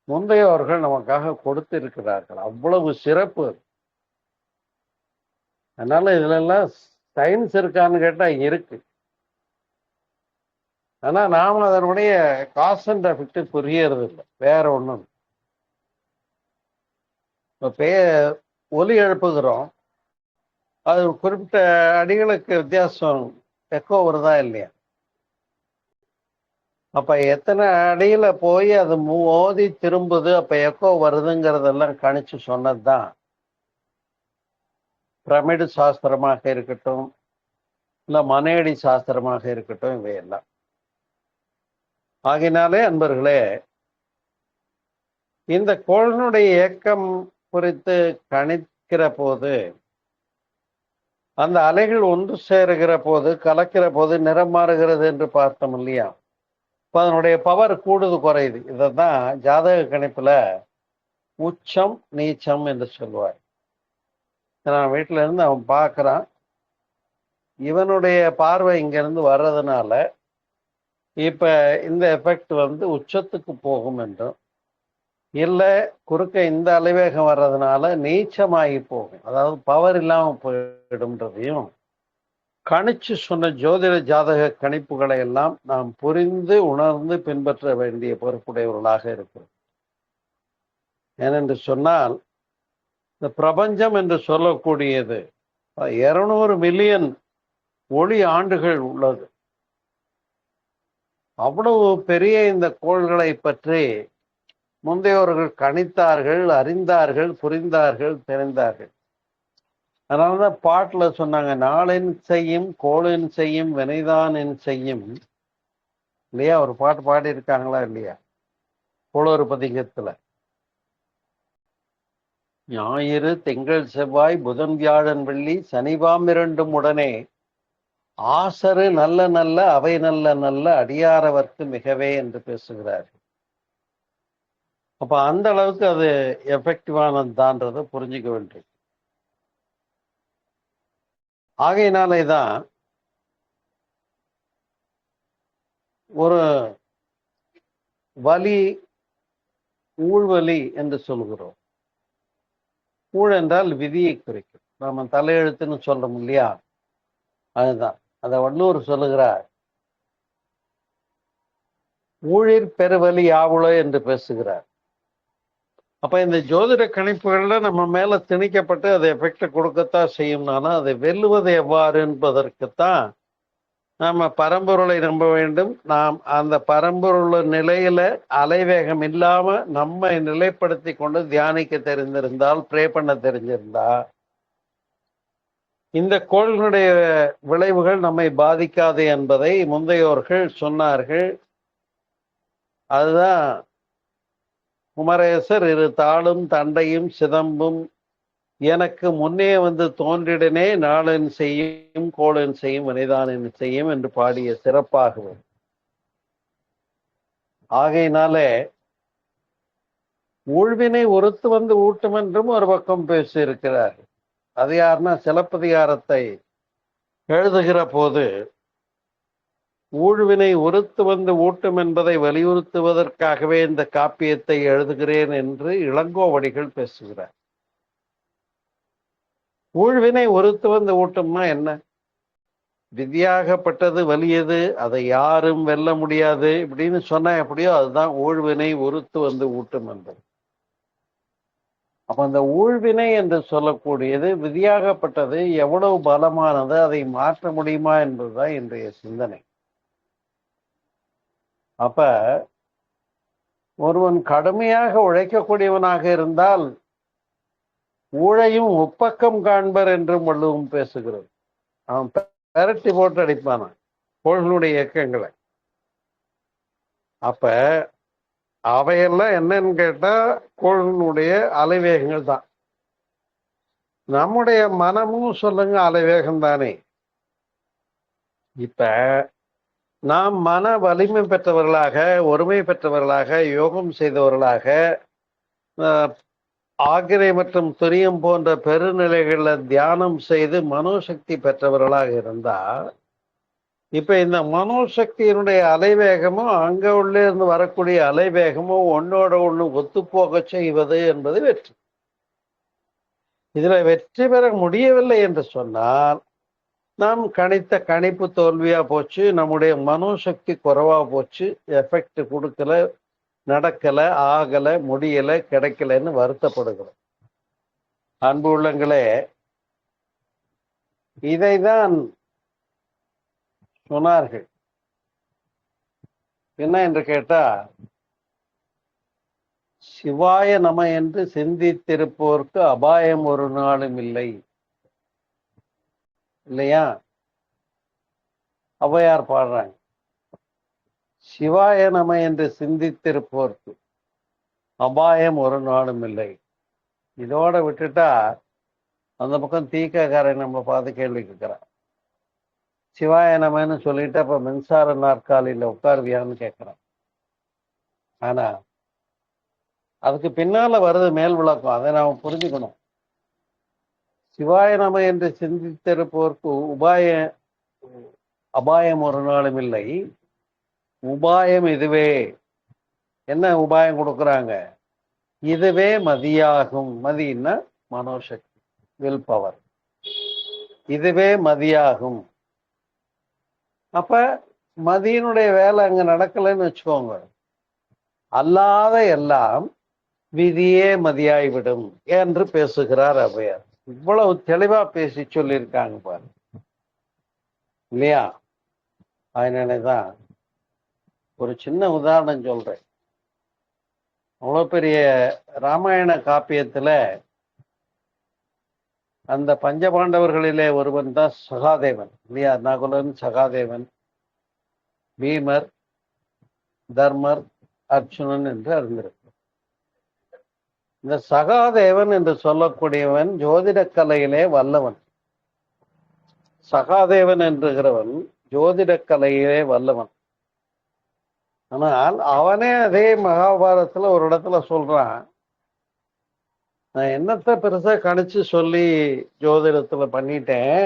முந்தையவர்கள் நமக்காக கொடுத்திருக்கிறார்கள். அவ்வளவு சிறப்பு. அதனால இதுல எல்லாம் சயின்ஸ் இருக்கான்னு கேட்டா இருக்கு. ஆனா நாம அதனுடைய காஸ் அண்ட் எஃபெக்ட் புரியறது இல்லை, வேற ஒண்ணும். இப்ப ஒலி எழுப்புகிறோம், அது குறிப்பிட்ட அடிகளுக்கு வித்தியாசம் எக்கோ வருதா இல்லையா? அப்ப எத்தனை அடியில போய் அது மோதி திரும்புது, அப்ப எக்கோ வருதுங்கிறதெல்லாம் கணிச்சு சொன்னதுதான் பிரமிடு சாஸ்திரமாக இருக்கட்டும், இல்ல மனையடி சாஸ்திரமாக இருக்கட்டும், இவையெல்லாம். ஆகினாலே அன்பர்களே, இந்த கோளினுடைய இயக்கம் குறித்து கணிக்கிற போது, அந்த அலைகள் ஒன்று சேருகிற போது, கலக்கிற போது நிறம் மாறுகிறது என்று பார்த்தோம் இல்லையா? இப்போ அதனுடைய பவர் கூடுது குறையுது. இதைதான் ஜாதக கணிப்புல உச்சம் நீச்சம் என்று சொல்லுவார். நான் வீட்டில இருந்து அவன் பார்க்குறான், இவனுடைய பார்வை இங்கிருந்து வர்றதுனால இப்ப இந்த எஃபெக்ட் வந்து உச்சத்துக்கு போகும் என்றும், இல்லை குறுக்க இந்த அலைவேகம் வர்றதுனால நீச்சமாகி போகும், அதாவது பவர் இல்லாமல் போயிடும்ன்றதையும் கணிச்சு சொன்ன ஜோதிட ஜாதக கணிப்புகளை எல்லாம் நாம் புரிந்து உணர்ந்து பின்பற்ற வேண்டிய பொறுப்புடையவர்களாக இருக்கிறோம். ஏனென்று சொன்னால், இந்த பிரபஞ்சம் என்று சொல்லக்கூடியது 200 மில்லியன் ஒளி ஆண்டுகள் உள்ளது. அவ்வளவு பெரிய இந்த கோள்களை பற்றி முந்தையவர்கள் கணித்தார்கள், அறிந்தார்கள், புரிந்தார்கள், தெரிந்தார்கள். அதனாலதான் பாட்டுல சொன்னாங்க, நாளின் செய்யும் கோளின் செய்யும் வினைதானின் செய்யும் இல்லையா? ஒரு பாட்டு பாடி இருக்காங்களா இல்லையா? கோளறு பதிகத்துல ஞாயிறு திங்கள் செவ்வாய் புதன் வியாழன் வெள்ளி சனிவாம் இரண்டும் உடனே ஆசரு நல்ல நல்ல அவை நல்ல நல்ல அடியாரவர்க்கு மிகவே என்று பேசுகிறார். அப்ப அந்த அளவுக்கு அது எஃபெக்டிவானது தான்றதை புரிஞ்சுக்க வேண்டும். ஆகையினாலே தான் ஒரு வலி ஊழ்வலி என்று சொல்கிறோம். ஊழ் என்றால் விதியை குறிக்கும். நாம தலையெழுத்துன்னு சொல்றோம் இல்லையா, அதுதான். அத வள்ளுவர் சொல்லுகிறார், ஊழிற் பெருவலி யாவுளோ என்று பேசுகிறார். அப்ப இந்த ஜோதிட கணிப்புகள்ல நம்ம மேல திணிக்கப்பட்டு அதை எஃபெக்ட் கொடுக்கத்தான் செய்யும்னாலும் அதை வெல்லுவது எவ்வாறு என்பதற்குத்தான் நம்ம பரம்பொருளை நம்ப வேண்டும். நாம் அந்த பரம்பொருள் நிலையில அலைவேகம் இல்லாம நம்மை நிலைப்படுத்தி கொண்டு தியானிக்க தெரிந்திருந்தால், ப்ரே பண்ண தெரிஞ்சிருந்தா, இந்த கோள்களுடைய விளைவுகள் நம்மை பாதிக்காது என்பதை முந்தையோர்கள் சொன்னார்கள். அதுதான் குமரேசர் இரு தாளும் தண்டையும் சிதம்பும் எனக்கு முன்னே வந்து தோன்றிடனே நாளன் செய்யும் கோளன் செய்யும் வினைதான் செய்யும் என்று பாடிய சிறப்பாகவும். ஆகையினாலே ஊழ்வினை ஒருத்து வந்து ஊட்டும் என்றும் ஒரு பக்கம் பேசியிருக்கிறார். அது யாருன்னா சிலப்பதிகாரத்தை எழுதுகிற போது ஊழ்வினை ஒருத்து வந்து ஊட்டும் என்பதை வலியுறுத்துவதற்காகவே இந்த காப்பியத்தை எழுதுகிறேன் என்று இளங்கோவடிகள் பேசுகிறார். ஊழ்வினை ஒருத்து வந்து ஊட்டும்னா என்ன? விதியாகப்பட்டது வலியது, அதை யாரும் வெல்ல முடியாது இப்படின்னு சொன்னா எப்படியோ அதுதான் ஊழ்வினை ஒருத்து வந்து ஊட்டும் என்பது. அப்ப அந்த ஊழ்வினை என்று சொல்லக்கூடியது விதியாகப்பட்டது எவ்வளவு பலமானது, அதை மாற்ற முடியுமா என்பதுதான் இன்றைய சிந்தனை. அப்ப ஒருவன் கடுமையாக உழைக்கக்கூடியவனாக இருந்தால் ஊழையும் உப்பக்கம் காண்பர் என்றும் வள்ளுவம் பேசுகிறது. அவன் பெரட்டி போட்டு அடிப்பானான் கோள்களுடைய இயக்கங்களை. அப்ப அவையெல்லாம் என்னன்னு கேட்டா கோள்களுடைய அலைவேகங்கள் தான். நம்முடைய மனமும் சொல்லுங்க அலைவேகம் தானே. இப்ப நாம் மன வலிமை பெற்றவர்களாக, ஒருமை பெற்றவர்களாக, யோகம் செய்தவர்களாக, ஆக்கிரை மற்றும் துரியம் போன்ற பெருநிலைகளில் தியானம் செய்து மனோசக்தி பெற்றவர்களாக இருந்தா, இப்ப இந்த மனோசக்தியினுடைய அலைவேகமும் அங்க உள்ளே இருந்து வரக்கூடிய அலைவேகமும் ஒன்னோட ஒண்ணு ஒத்துப்போக செய்வது என்பது வெற்றி. இதுல வெற்றி பெற முடியவில்லை என்று சொன்னால் நாம் கணித்த கணிப்பு தோல்வியா போச்சு, நம்முடைய மனோசக்தி குறைவா போச்சு, எஃபெக்ட் கொடுக்கல, நடக்கல, ஆகல, முடியல, கிடைக்கலன்னு வருத்தப்படுகிறோம். அன்பு உள்ளங்களே, இதைதான் சொன்னார்கள். என்ன என்று கேட்டா, சிவாய நம என்று சிந்தித்திருப்போருக்கு அபாயம் ஒரு நாளும் இல்லை, இல்லையா? ஔவையார் பாடுறாங்க, சிவாய நம என்று சிந்தித்திருப்போருக்கு அபாயம் ஒரு நாளும் இல்லை. இதோட விட்டுட்டா அந்த பக்கம் தீக்காரன் நம்ம பார்த்து கேள்வி கேட்கிறான். சிவாய நமன்னு சொல்லிட்டு அப்ப மின்சார நாற்காலியில உட்காருவியான்னு கேட்கிறான். ஆனா அதுக்கு பின்னால வருது மேல் விளக்கம், அதை நாம புரிஞ்சுக்கணும். சிவாய நம என்று சிந்தித்திருப்போருக்கு அபாயம் ஒரு நாளும் இல்லை, உபாயம் இதுவே. என்ன உபாயம் கொடுக்குறாங்க? இதுவே மதியாகும். மதின்னா மனோசக்தி, வில் பவர். இதுவே மதியாகும். அப்ப மதியினுடைய வேலை அங்க நடக்கலைன்னு வச்சுக்கோங்க, அல்லாத எல்லாம் விதியே மதியாய்விடும் என்று பேசுகிறார் ஔவையார். இவ்வளவு தெளிவா பேசி சொல்லியிருக்காங்க பாரு, இல்லையா? அதனாலதான் ஒரு சின்ன உதாரணம் சொல்றேன். அவ்வளவு பெரிய ராமாயண காப்பியத்துல அந்த பஞ்சபாண்டவர்களிலே ஒருவன் தான் சகாதேவன், இல்லையா? நகுலன், சகாதேவன், பீமர், தர்மர், அர்ஜுனன் என்று அறிந்திருக்கு. இந்த சகாதேவன் என்று சொல்லக்கூடியவன் ஜோதிட கலையிலே வல்லவன். சகாதேவன் என்கிறவன் ஜோதிட கலையிலே வல்லவன். ஆனால் அவனே அதே மகாபாரதத்துல ஒரு இடத்துல சொல்றான், நான் என்னத்தை பெருசா கணிச்சு சொல்லி ஜோதிடத்துல பண்ணிட்டேன்,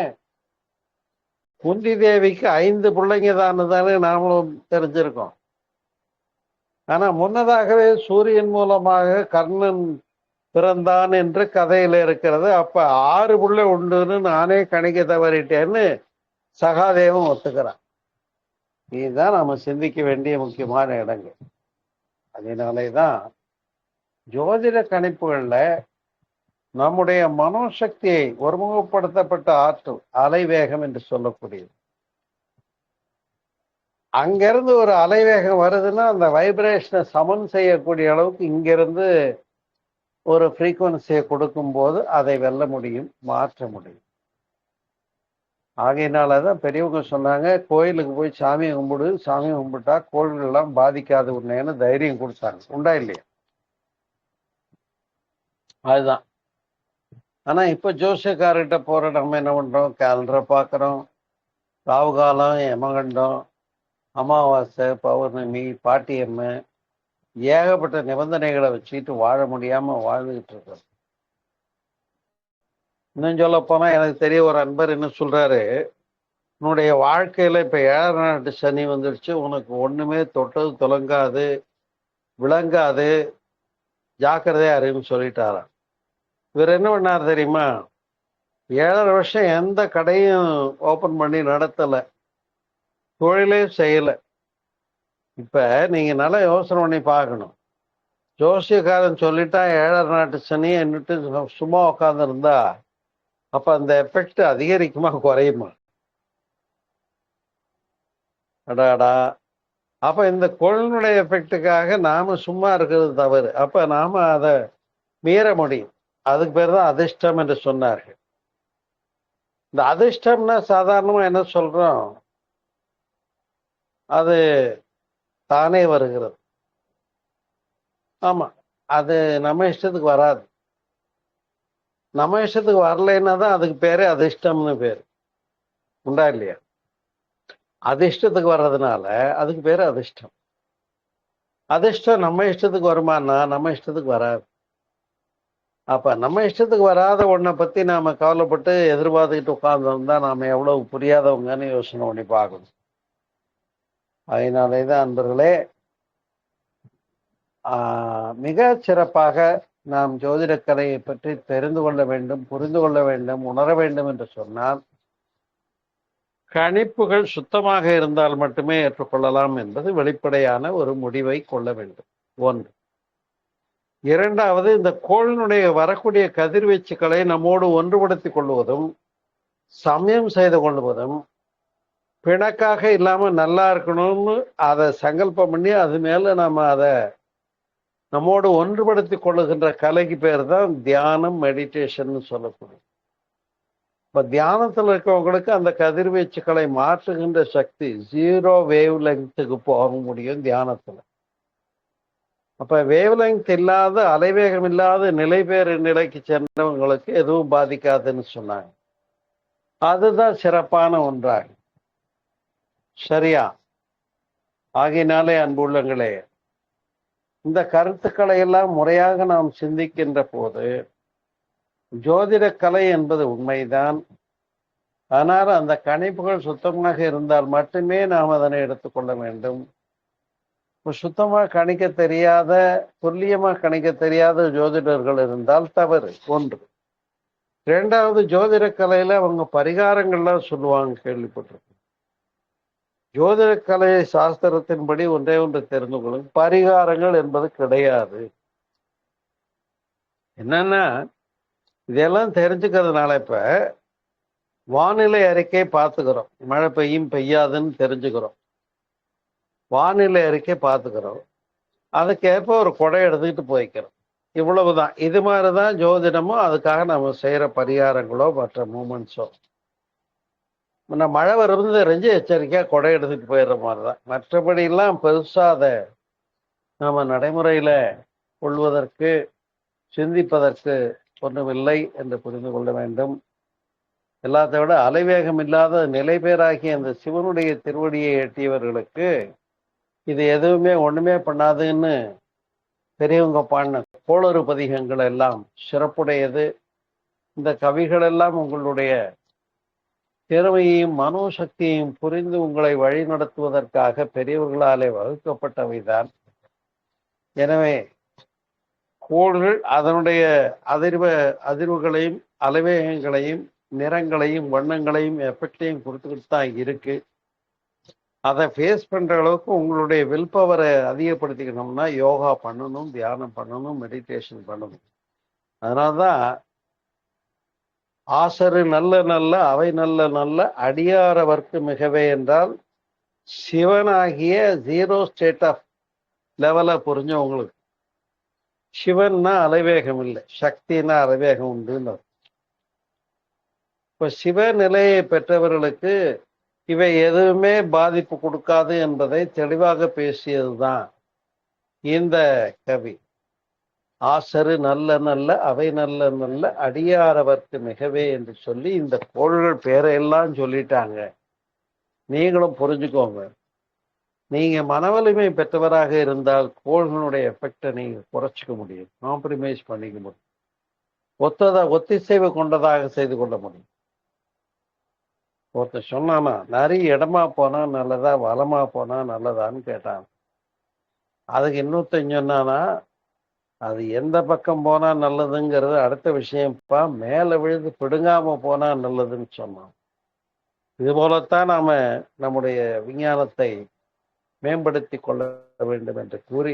குந்தி தேவிக்கு 5 பிள்ளைங்க தானே நாமளும் தெரிஞ்சிருக்கோம். ஆனா முன்னதாகவே சூரியன் மூலமாக கர்ணன் பிறந்தான் என்று கதையில இருக்கிறது. அப்ப 6 பிள்ளை உண்டுன்னு நானே கணிக்க தவறிட்டேன்னு சகாதேவன் ஒத்துக்கிறான். இதுதான் நம்ம சிந்திக்க வேண்டிய முக்கியமான இடங்கள். அதனாலேதான் ஜோதிட கணிப்புகள்ல நம்முடைய மனோசக்தியை ஒருமுகப்படுத்தப்பட்ட ஆற்றல் அலைவேகம் என்று சொல்லக்கூடியது, அங்கிருந்து ஒரு அலைவேகம் வருதுன்னா அந்த வைப்ரேஷனை சமன் செய்யக்கூடிய அளவுக்கு இங்கிருந்து ஒரு ஃப்ரீக்குவன்சியை கொடுக்கும் போது அதை வெல்ல முடியும், மாற்ற முடியும். ஆகையினாலதான் பெரியவங்க சொன்னாங்க, கோயிலுக்கு போய் சாமியை கும்பிடு, சாமி கும்பிட்டா கோள்கள் எல்லாம் பாதிக்காது உன்னைன்னு தைரியம் கொடுத்தாங்க. உண்டா இல்லையா? அதுதான். ஆனா இப்ப ஜோசியக்காரர்கிட்ட போற நம்ம என்ன பண்றோம், கேலண்டரை பார்க்குறோம், ராவுகாலம், யமகண்டம், அமாவாசை, பௌர்ணமி, பாட்டியம்ம, ஏகப்பட்ட நிபந்தனைகளை வச்சுக்கிட்டு வாழ முடியாம வாழ்ந்துகிட்டு இருக்கோம். இன்னும் சொல்ல போனா எனக்கு தெரிய ஒரு அன்பர் என்ன சொல்றாரு, உன்னுடைய வாழ்க்கையில இப்ப 7ஆம் நாட்டு சனி வந்துடுச்சு, உனக்கு ஒண்ணுமே தொட்டது துலங்காது, விளங்காது, ஜாக்கிரதையா இருன்னு சொல்லிட்டாராம். இவர் என்ன பண்ணார் தெரியுமா, 7.5 வருஷம் எந்த கடையும் ஓபன் பண்ணி நடத்தல, தொழிலே செய்யல. இப்ப நீங்க நல்லா யோசனை பண்ணி பார்க்கணும். ஜோசியக்காரன் சொல்லிட்டா 7ஆம் நாட்டு சனி என்னட்டு சும்மா உட்கார்ந்து இருந்தா அப்ப அந்த எஃபெக்ட் அதிகரிக்குமா குறையுமா? அடாடா. அப்ப இந்த கொள்ளுடைய எஃபெக்டுக்காக நாம சும்மா இருக்கிறது தவறு. அப்ப நாம அதை மீற முடியும். அதுக்கு பேர் தான் அதிர்ஷ்டம் என்று சொன்னார்கள். இந்த அதிர்ஷ்டம்னா சாதாரணமா என்ன சொல்றோம், அது தானே வருகிறது. ஆமா, அது நம்ம இஷ்டத்துக்கு வராது. நம்ம இஷ்டத்துக்கு வரலைன்னா தான் அதுக்கு பேரே அதிர்ஷ்டம்னு பேரு. உண்டா இல்லையா? அதிர்ஷ்டத்துக்கு வர்றதுனால அதுக்கு பேரு அதிர்ஷ்டம். அதிர்ஷ்டம் நம்ம இஷ்டத்துக்கு வருமானா நம்ம இஷ்டத்துக்கு வராது. அப்ப நம்ம இஷ்டத்துக்கு வராத ஒன்றை பத்தி நாம கவலைப்பட்டு எதிர்பார்த்துக்கிட்டு உட்கார்ந்தோம்னா நாம எவ்வளவு புரியாதவங்கன்னு யோசனை பண்ணி பார்க்கணும். அதனாலேதான் அன்பர்களே, மிக சிறப்பாக நாம் ஜோதிடக்கலையை பற்றி தெரிந்து கொள்ள வேண்டும், புரிந்து கொள்ள வேண்டும், உணர வேண்டும் என்று சொன்னால் கணிப்புகள் சுத்தமாக இருந்தால் மட்டுமே ஏற்றுக்கொள்ளலாம் என்பது வெளிப்படையான ஒரு முடிவை கொள்ள வேண்டும். ஒன்று. இரண்டாவது, இந்த கோளினுடைய வரக்கூடிய கதிர்வீச்சுக்களை நம்மோடு ஒன்றுபடுத்திக் கொள்வதும் சமயம் செய்து கொள்வதும் பிணக்காக இல்லாம நல்லா இருக்கணும்னு அதை சங்கல்பம் பண்ணி அது மேல நம்ம அதை நம்மோடு ஒன்றுபடுத்தி கொள்ளுகின்ற கலைக்கு பேர் தான் தியானம், மெடிடேஷன் சொல்லக்கூடிய. இப்ப தியானத்துல இருக்கவங்களுக்கு அந்த கதிர்வீச்சுக்களை மாற்றுகின்ற சக்தி 0 வேவ் லெங்க்த்துக்கு போக முடியும் தியானத்துல. அப்ப வேவ் லெங்க்த் இல்லாத, அலைவேகம் இல்லாத நிலைபேறு நிலைக்கு சென்றவங்களுக்கு எதுவும் பாதிக்காதுன்னு சொன்னாங்க. அதுதான் சிறப்பான ஒன்றாகும். சரியா? ஆகையினாலே அன்புள்ளங்களே, இந்த கருத்துக்களை எல்லாம் முறையாக நாம் சிந்திக்கின்ற போது ஜோதிட கலை என்பது உண்மைதான். ஆனால் அந்த கணிப்புகள் சுத்தமாக இருந்தால் மட்டுமே நாம் அதனை எடுத்துக்கொள்ள வேண்டும். சுத்தமாக கணிக்க தெரியாத, துல்லியமாக கணிக்க தெரியாத ஜோதிடர்கள் இருந்தால் தவறு. ஒன்று. இரண்டாவது, ஜோதிட கலையில அவங்க பரிகாரங்கள்லாம் சொல்லுவாங்க, கேள்விப்பட்டிருக்கேன். ஜோதிட கலை சாஸ்திரத்தின்படி ஒன்றே ஒன்று தெரிந்து கொள்ளும், பரிகாரங்கள் என்பது கிடையாது. என்னன்னா, இதெல்லாம் தெரிஞ்சுக்கிறதுனால இப்ப வானிலை அறிக்கை பார்த்துக்கிறோம், மழை பெய்யும் பெய்யாதுன்னு தெரிஞ்சுக்கிறோம். வானிலை அறிக்கை பார்த்துக்கிறோம், அதுக்கேற்ப ஒரு கொடை எடுத்துக்கிட்டு போய்க்கிறோம். இவ்வளவுதான். இது மாதிரிதான் ஜோதிடமும் அதுக்காக நம்ம செய்யற பரிகாரங்களோ மற்ற மூமெண்ட்ஸோ. முன்ன மழை வருவது தெரிஞ்சு எச்சரிக்கையா கொடை எடுத்துட்டு போயிடுற மாதிரிதான். மற்றபடி எல்லாம் பெருசா அதை நாம நடைமுறையில கொள்வதற்கு, சிந்திப்பதற்கு ஒன்றுமில்லை என்று புரிந்து கொள்ள வேண்டும். எல்லாத்தை விட அலைவேகம் இல்லாத நிலைபேறாகிய அந்த சிவனுடைய திருவடியை எட்டியவர்களுக்கு இது எதுவுமே ஒண்ணுமே பண்ணாதுன்னு பெரியவங்க பாடின கோளறு பதிகங்கள் எல்லாம் சிறப்புடையது. இந்த கவிகள் எல்லாம் உங்களுடைய திறமையையும் மனோசக்தியையும் புரிந்து உங்களை வழி நடத்துவதற்காக பெரியவர்களாலே வகுக்கப்பட்டவைதான். எனவே கோள்கள் அதனுடைய அதிர்வுகளையும் அலைவேகங்களையும் நிறங்களையும் வண்ணங்களையும் எஃபெக்டையும் கொடுத்துக்கிட்டு தான் இருக்கு. அதை ஃபேஸ் பண்ற அளவுக்கு உங்களுடைய வில் பவரை அதிகப்படுத்திக்கணும்னா யோகா பண்ணணும், தியானம் பண்ணணும், மெடிடேஷன் பண்ணணும். அதனால்தான் ஆசரு நல்ல நல்ல அவை நல்ல நல்ல அடியாரவர்க்கு மிகவே என்றால் சிவனாகிய 0 ஸ்டேட் ஆஃப் லெவலை புரிஞ்சவங்களுக்கு. சிவன்னா அலைவேகம் இல்லை, சக்தின்னா அலைவேகம் உண்டுன்னு. இப்ப சிவநிலையை பெற்றவர்களுக்கு இவை எதுவுமே பாதிப்பு கொடுக்காது என்பதை தெளிவாக பேசியதுதான் இந்த கவி. ஆசரு நல்ல நல்ல அவை நல்ல நல்ல அடியாரவர்க்கு மிகவே என்று சொல்லி இந்த கோள்கள் பேரையெல்லாம் சொல்லிட்டாங்க. நீங்களும் புரிஞ்சுக்கோங்க. நீங்க மனவலிமை பெற்றவராக இருந்தால் கோள்களுடைய எஃபெக்டை நீங்க குறைச்சிக்க முடியும், காம்ப்ரமைஸ் பண்ணிக்க முடியும், ஒத்திசைவு கொண்டதாக செய்து கொள்ள முடியும். ஒருத்தர் சொன்னானா நிறைய இடமா போனா நல்லதா வளமா போனா நல்லதான்னு கேட்டான். அதுக்கு இன்னொருத்தன் சொன்னானா அது எந்த பக்கம் போனா நல்லதுங்கிறது அடுத்த விஷயம்ப்பா, மேல விழுந்து பிடுங்காம போனா நல்லதுன்னு சொன்னான். இது போலத்தான் நாம நம்முடைய விஞ்ஞானத்தை மேம்படுத்தி கொள்ள வேண்டும் என்று கூறி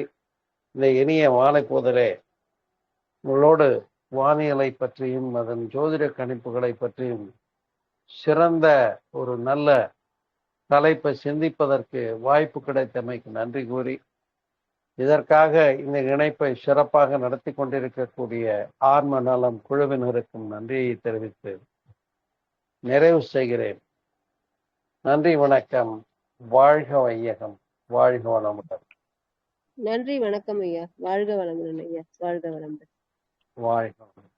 இந்த இனிய மாலை போதலே உங்களோடு வானியலை பற்றியும் அதன் ஜோதிட கணிப்புகளை பற்றியும் சிறந்த ஒரு நல்ல தலைப்பை சிந்திப்பதற்கு வாய்ப்பு கிடைத்தமைக்கு நன்றி கூறி, இதற்காக இந்த இணைப்பை சிறப்பாக நடத்தி கொண்டிருக்கக்கூடிய ஆன்ம நலம் குழுவினருக்கும் நன்றியை தெரிவித்து நிறைவு செய்கிறேன். நன்றி, வணக்கம். வாழ்க வையகம், வாழ்க வளமுடன். நன்றி, வணக்கம் ஐயா. வாழ்க வளமுடன் ஐயா. வாழ்க வளமுடன். வாழ்க வளமுடன்.